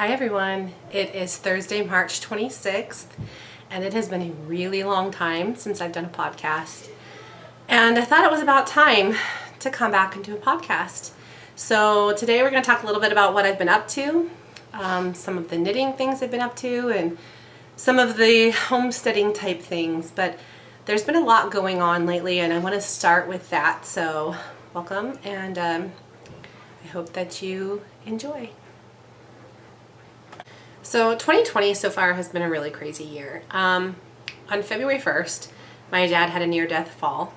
Hi everyone, it is Thursday, March 26th, and it has been a really long time since I've done a podcast. And I thought it was about time to come back and do a podcast. So today we're going to talk a little bit about what I've been up to, some of the knitting things I've been up to, and some of the homesteading type things. But there's been a lot going on lately, and I want to start with that. So welcome, and I hope that you enjoy. So 2020 so far has been a really crazy year. On February 1st, my dad had a near-death fall,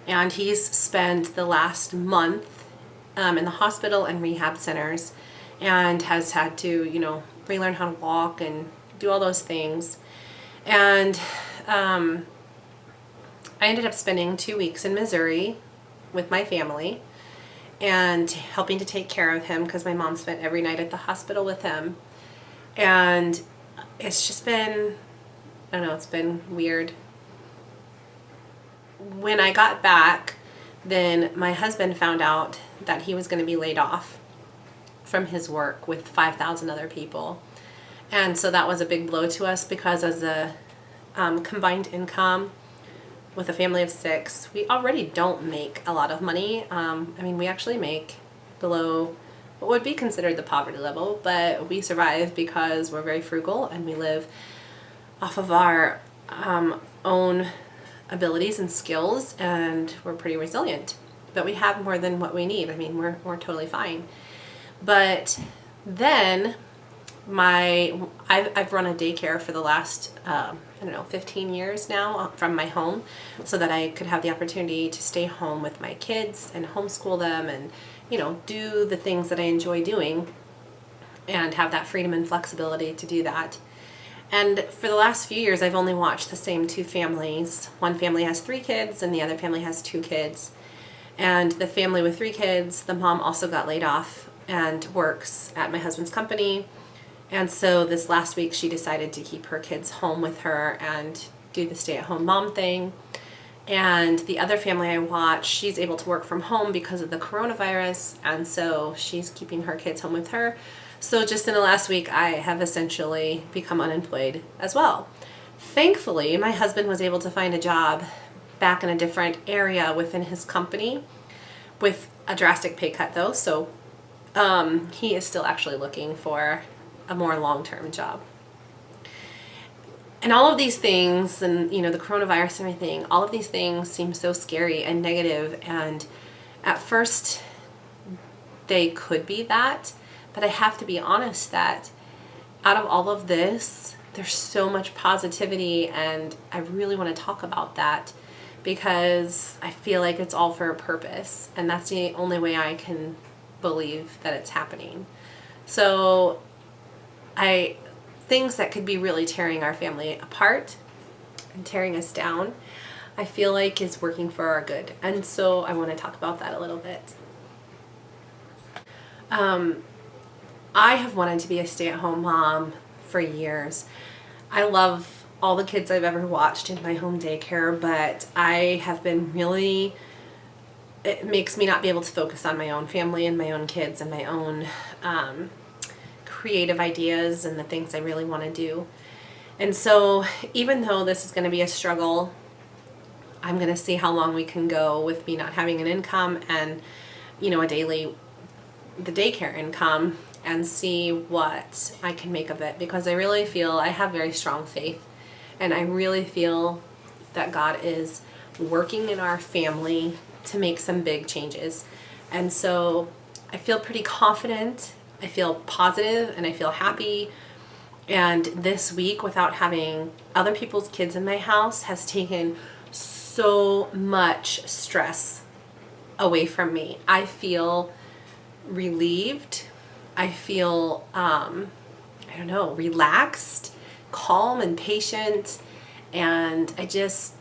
and he's spent the last month in the hospital and rehab centers and has had to, relearn how to walk and do all those things. And I ended up spending 2 weeks in Missouri with my family and helping to take care of him because my mom spent every night at the hospital with him. And it's just been, it's been weird. When I got back, then my husband found out that he was going to be laid off from his work with 5,000 other people. And so that was a big blow to us because as a combined income with a family of 6, we already don't make a lot of money. We actually make below what would be considered the poverty level, but we survive because we're very frugal and we live off of our own abilities and skills, and we're pretty resilient. But we have more than what we need. We're totally fine. But then I've run a daycare for the last 15 years now from my home, so that I could have the opportunity to stay home with my kids and homeschool them and do the things that I enjoy doing and have that freedom and flexibility to do that. And for the last few years, I've only watched the same 2 families. One family has 3 kids and the other family has 2 kids. And the family with 3 kids, the mom also got laid off and works at my husband's company. And so this last week she decided to keep her kids home with her and do the stay-at-home mom thing. And the other family I watch, she's able to work from home because of the coronavirus, and so she's keeping her kids home with her. So just in the last week, I have essentially become unemployed as well. Thankfully, my husband was able to find a job back in a different area within his company with a drastic pay cut though, so he is still actually looking for a more long-term job. And all of these things, and the coronavirus and everything, all of these things seem so scary and negative, and at first they could be that, but I have to be honest that out of all of this, there's so much positivity, and I really want to talk about that because I feel like it's all for a purpose, and that's the only way I can believe that it's happening. So things that could be really tearing our family apart and tearing us down, I feel like is working for our good. And so I want to talk about that a little bit. I have wanted to be a stay-at-home mom for years. I love all the kids I've ever watched in my home daycare, but I have been it makes me not be able to focus on my own family and my own kids and my own creative ideas and the things I really want to do. And so even though this is going to be a struggle, I'm going to see how long we can go with me not having an income and the daycare income, and see what I can make of it, because I really feel I have very strong faith, and I really feel that God is working in our family to make some big changes. And so I feel pretty confident, I feel positive, and I feel happy. And this week, without having other people's kids in my house, has taken so much stress away from me. I feel relieved. I feel, relaxed, calm and patient. And it just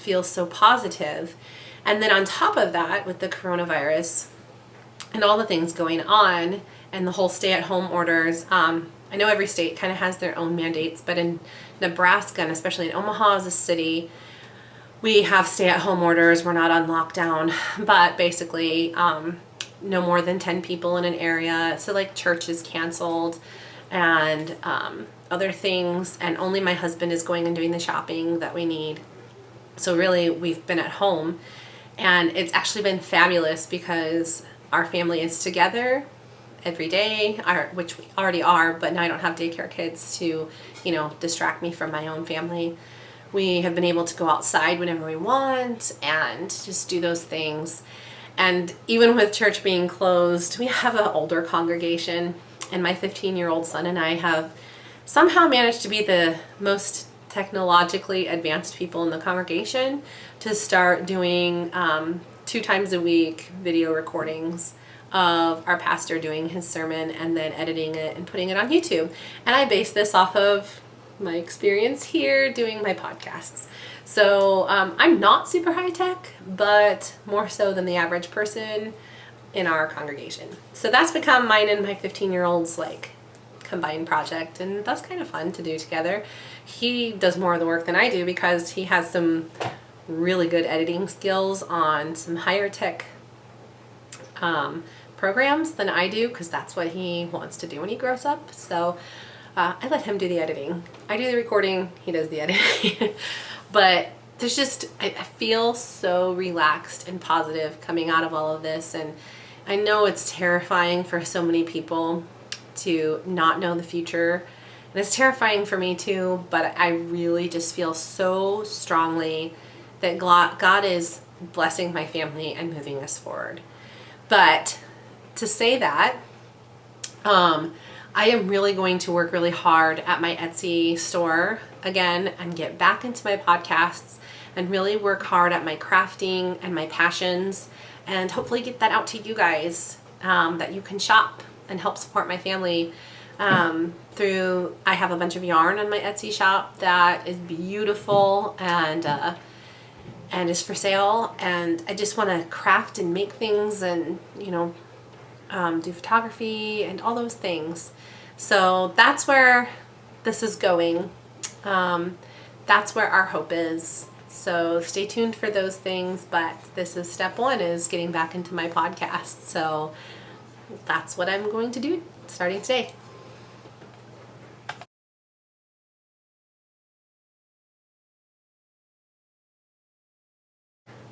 feels so positive. And then on top of that, with the coronavirus and all the things going on and the whole stay-at-home orders, I know every state kind of has their own mandates, but in Nebraska, and especially in Omaha as a city, we have stay-at-home orders. We're not on lockdown, but basically no more than 10 people in an area. So like church is canceled and other things, and only my husband is going and doing the shopping that we need. So really we've been at home, and it's actually been fabulous because our family is together every day, which we already are, but now I don't have daycare kids to, distract me from my own family. We have been able to go outside whenever we want and just do those things. And even with church being closed, we have an older congregation, and my 15-year-old son and I have somehow managed to be the most technologically advanced people in the congregation to start doing 2 times a week video recordings of our pastor doing his sermon and then editing it and putting it on YouTube. And I base this off of my experience here doing my podcasts. So I'm not super high tech, but more so than the average person in our congregation. So that's become mine and my 15-year-old's like combined project, and that's kind of fun to do together. He does more of the work than I do because he has some really good editing skills on some higher tech programs than I do, because that's what he wants to do when he grows up. So I let him do the editing. I do the recording, he does the editing. But there's just, I feel so relaxed and positive coming out of all of this. And I know it's terrifying for so many people to not know the future. And it's terrifying for me too, but I really just feel so strongly that God is blessing my family and moving us forward. But to say that, I am really going to work really hard at my Etsy store again and get back into my podcasts and really work hard at my crafting and my passions, and hopefully get that out to you guys, that you can shop and help support my family through. I have a bunch of yarn on my Etsy shop that is beautiful and is for sale, and I just want to craft and make things and do photography and all those things. So that's where this is going. That's where our hope is. So stay tuned for those things, but this is step 1, is getting back into my podcast. So that's what I'm going to do starting today.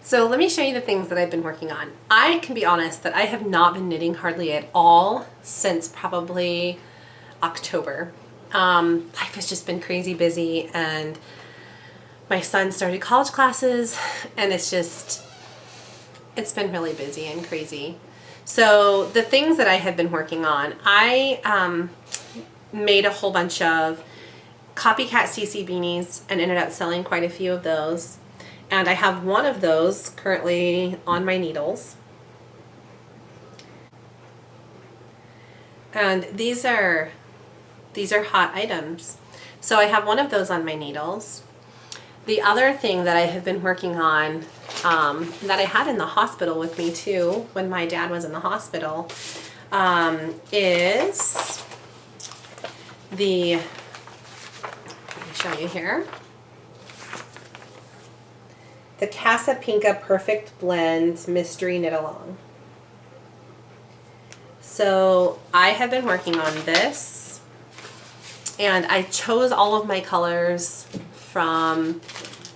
So let me show you the things that I've been working on. I can be honest that I have not been knitting hardly at all since probably October. Life has just been crazy busy, and my son started college classes, and it's been really busy and crazy. So the things that I have been working on, I made a whole bunch of copycat CC beanies and ended up selling quite a few of those. And I have one of those currently on my needles. And these are hot items. So I have one of those on my needles. The other thing that I have been working on, that I had in the hospital with me too, when my dad was in the hospital, is let me show you here. The Casa Pinka Perfect Blend Mystery Knit Along. So I have been working on this, and I chose all of my colors from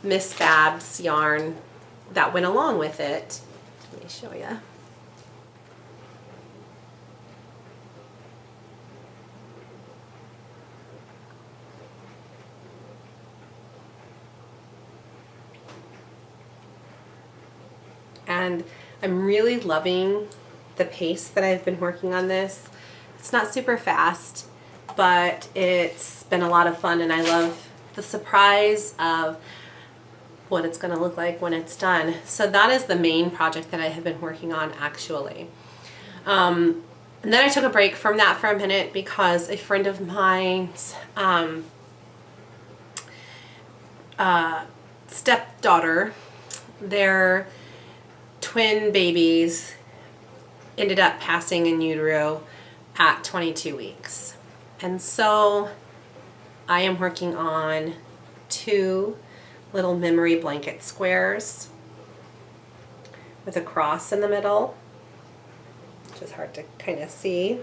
Miss Fab's yarn that went along with it. Let me show you. And I'm really loving the pace that I've been working on this. It's not super fast, but it's been a lot of fun, and I love the surprise of what it's going to look like when it's done. So that is the main project that I have been working on actually. And then I took a break from that for a minute because a friend of mine's stepdaughter, their twin babies ended up passing in utero at 22 weeks. And so I am working on 2 little memory blanket squares with a cross in the middle. which is hard to kind of see,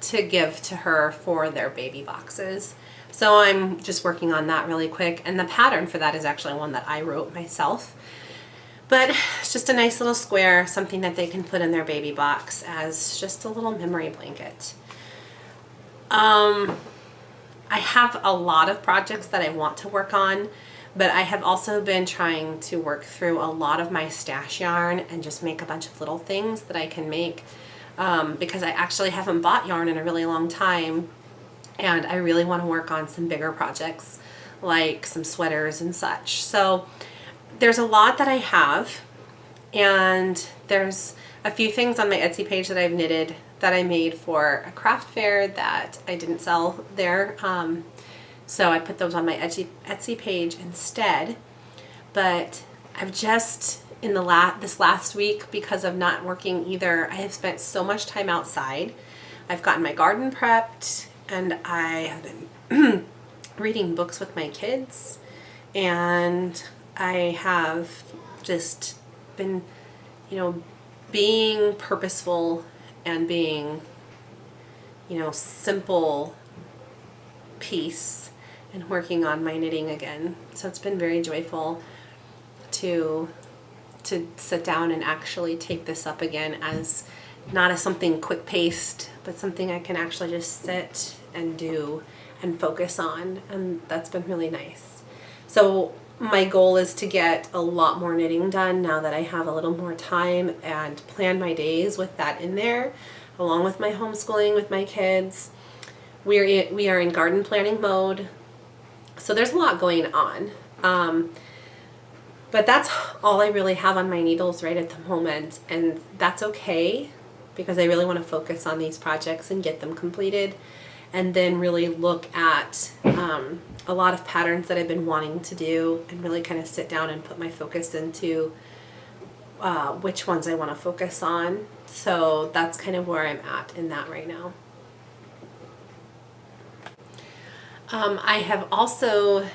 to give to her for their baby boxes. So I'm just working on that really quick, and the pattern for that is actually one that I wrote myself. But it's just a nice little square, something that they can put in their baby box as just a little memory blanket. I have a lot of projects that I want to work on, but I have also been trying to work through a lot of my stash yarn and just make a bunch of little things that I can make, because I actually haven't bought yarn in a really long time, and I really want to work on some bigger projects like some sweaters and such. So there's a lot that I have, and there's a few things on my Etsy page that I've knitted that I made for a craft fair that I didn't sell there. So I put those on my Etsy page instead. But I've just, in this last week, because of not working either, I have spent so much time outside. I've gotten my garden prepped, and I have been reading books with my kids, and I have just been, being purposeful and being, simple piece and working on my knitting again. So it's been very joyful to sit down and actually take this up again, as not as something quick paced, but something I can actually just sit and do and focus on, and that's been really nice. So my goal is to get a lot more knitting done now that I have a little more time, and plan my days with that in there, along with my homeschooling with my kids. We are in garden planning mode, so there's a lot going on. But that's all I really have on my needles right at the moment, and that's okay, because I really want to focus on these projects and get them completed, and then really look at a lot of patterns that I've been wanting to do, and really kind of sit down and put my focus into which ones I want to focus on. So that's kind of where I'm at in that right now. I have also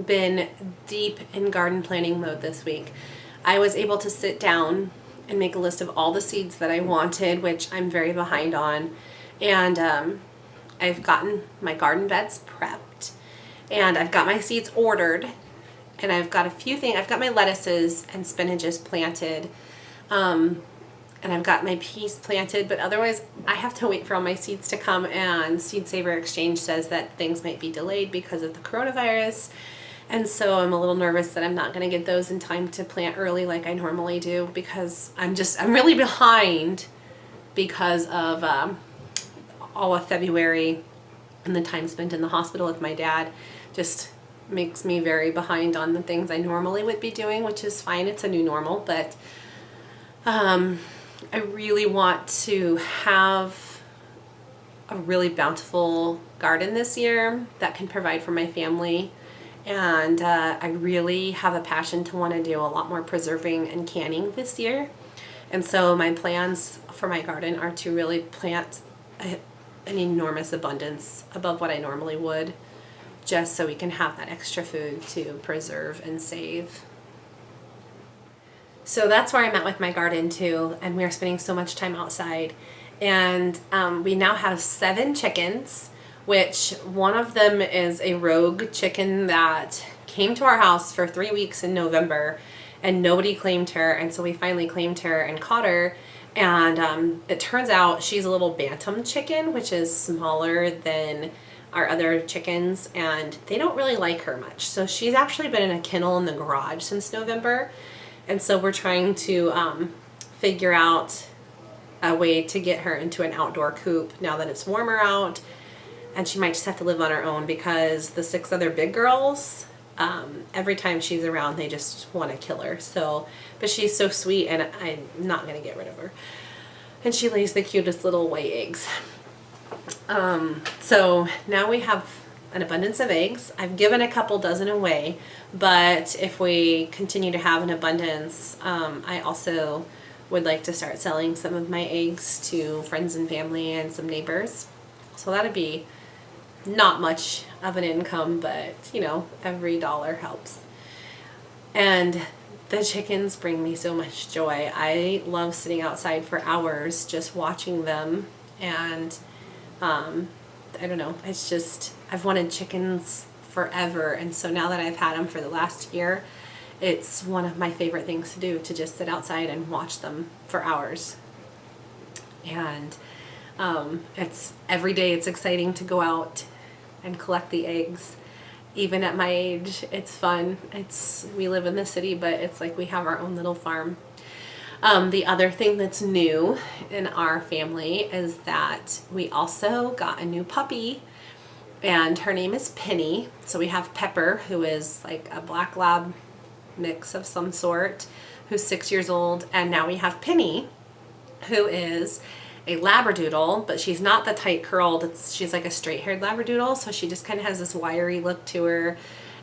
been deep in garden planning mode this week. I was able to sit down and make a list of all the seeds that I wanted, which I'm very behind on, and I've gotten my garden beds prepped, and I've got my seeds ordered, and I've got a few things. I've got my lettuces and spinaches planted, and I've got my peas planted, but otherwise I have to wait for all my seeds to come, and Seed Saver Exchange says that things might be delayed because of the coronavirus, and so I'm a little nervous that I'm not going to get those in time to plant early like I normally do, because I'm really behind because of all of February, and the time spent in the hospital with my dad just makes me very behind on the things I normally would be doing, which is fine. It's a new normal, but I really want to have a really bountiful garden this year that can provide for my family, and I really have a passion to want to do a lot more preserving and canning this year. And so my plans for my garden are to really plant an enormous abundance above what I normally would, just so we can have that extra food to preserve and save. So that's where I'm at with my garden too, and we're spending so much time outside. And we now have 7 chickens, which one of them is a rogue chicken that came to our house for 3 weeks in November, and nobody claimed her, and so we finally claimed her and caught her. And it turns out she's a little bantam chicken, which is smaller than our other chickens, and they don't really like her much. So she's actually been in a kennel in the garage since November, and so we're trying to figure out a way to get her into an outdoor coop now that it's warmer out, and she might just have to live on her own, because the 6 other big girls, every time she's around, they just want to kill her. So, but she's so sweet, and I'm not going to get rid of her. And she lays the cutest little white eggs. So now we have an abundance of eggs. I've given a couple dozen away, but if we continue to have an abundance, I also would like to start selling some of my eggs to friends and family and some neighbors. So that'd be not much of an income, but every dollar helps. And the chickens bring me so much joy. I love sitting outside for hours just watching them, and I don't know, it's just, I've wanted chickens forever, and so now that I've had them for the last year, it's one of my favorite things to do, to just sit outside and watch them for hours. And it's every day it's exciting to go out and collect the eggs. Even at my age, it's fun. We live in the city, but it's like we have our own little farm. The other thing that's new in our family is that we also got a new puppy, and her name is Penny. So we have Pepper, who is like a black lab mix of some sort, who's 6 years old, and now we have Penny, who is a labradoodle, but she's not the tight curled, she's like a straight haired labradoodle, so she just kind of has this wiry look to her,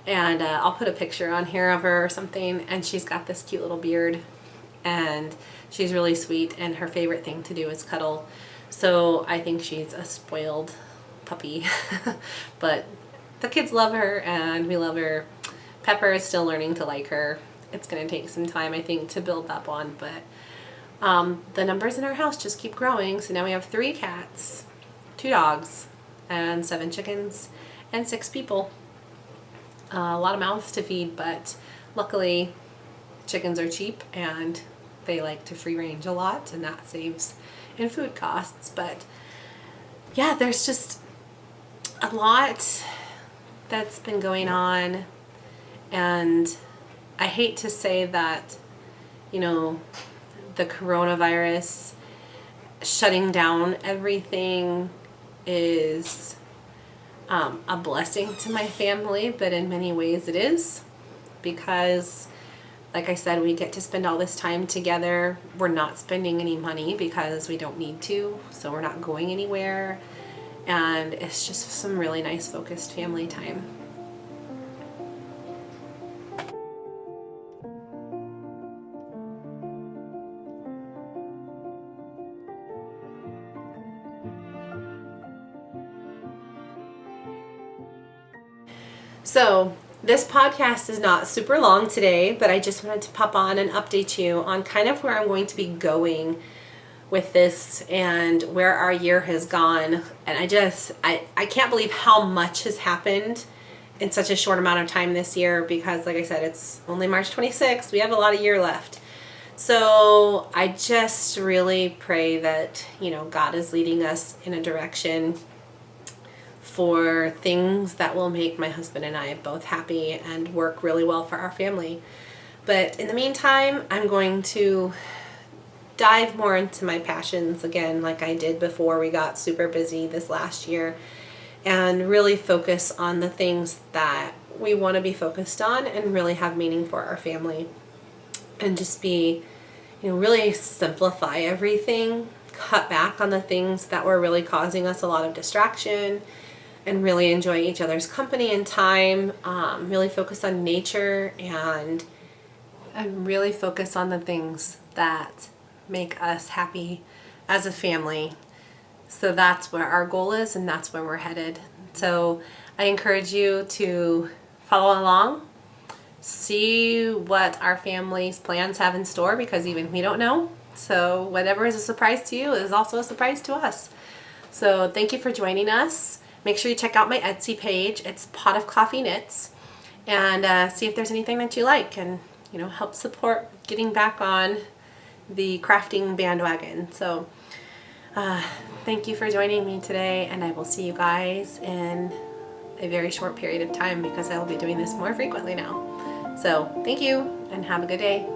and I'll put a picture on here of her or something, and she's got this cute little beard, and she's really sweet, and her favorite thing to do is cuddle. So I think she's a spoiled puppy. But the kids love her and we love her. Pepper is still learning to like her. It's going to take some time, I think, to build that bond, but the numbers in our house just keep growing. So now we have 3 cats, 2 dogs, and 7 chickens, and 6 people. A lot of mouths to feed, but luckily chickens are cheap and they like to free range a lot, and that saves in food costs. But yeah, there's just a lot that's been going on, and I hate to say that, you know, the coronavirus shutting down everything is a blessing to my family, but in many ways it is, because like I said, we get to spend all this time together. We're not spending any money because we don't need to, so we're not going anywhere, and it's just some really nice focused family time. So this podcast is not super long today, but I just wanted to pop on and update you on kind of where I'm going to be going with this and where our year has gone. And I can't believe how much has happened in such a short amount of time this year, because like I said, it's only March 26th. We have a lot of year left. So I just really pray that, you know, God is leading us in a direction for things that will make my husband and I both happy and work really well for our family. But in the meantime, I'm going to dive more into my passions again, like I did before we got super busy this last year, and really focus on the things that we want to be focused on and really have meaning for our family, and just be, you know, really simplify everything, cut back on the things that were really causing us a lot of distraction, and really enjoy each other's company and time, really focus on nature, and really focus on the things that make us happy as a family. So that's where our goal is, and that's where we're headed. So I encourage you to follow along, see what our family's plans have in store, because even we don't know. So whatever is a surprise to you is also a surprise to us. So thank you for joining us. Make sure you check out my Etsy page. It's Pot of Coffee Knits, and see if there's anything that you like, and, you know, help support getting back on the crafting bandwagon. So thank you for joining me today, and I will see you guys in a very short period of time, because I will be doing this more frequently now. So thank you, and have a good day.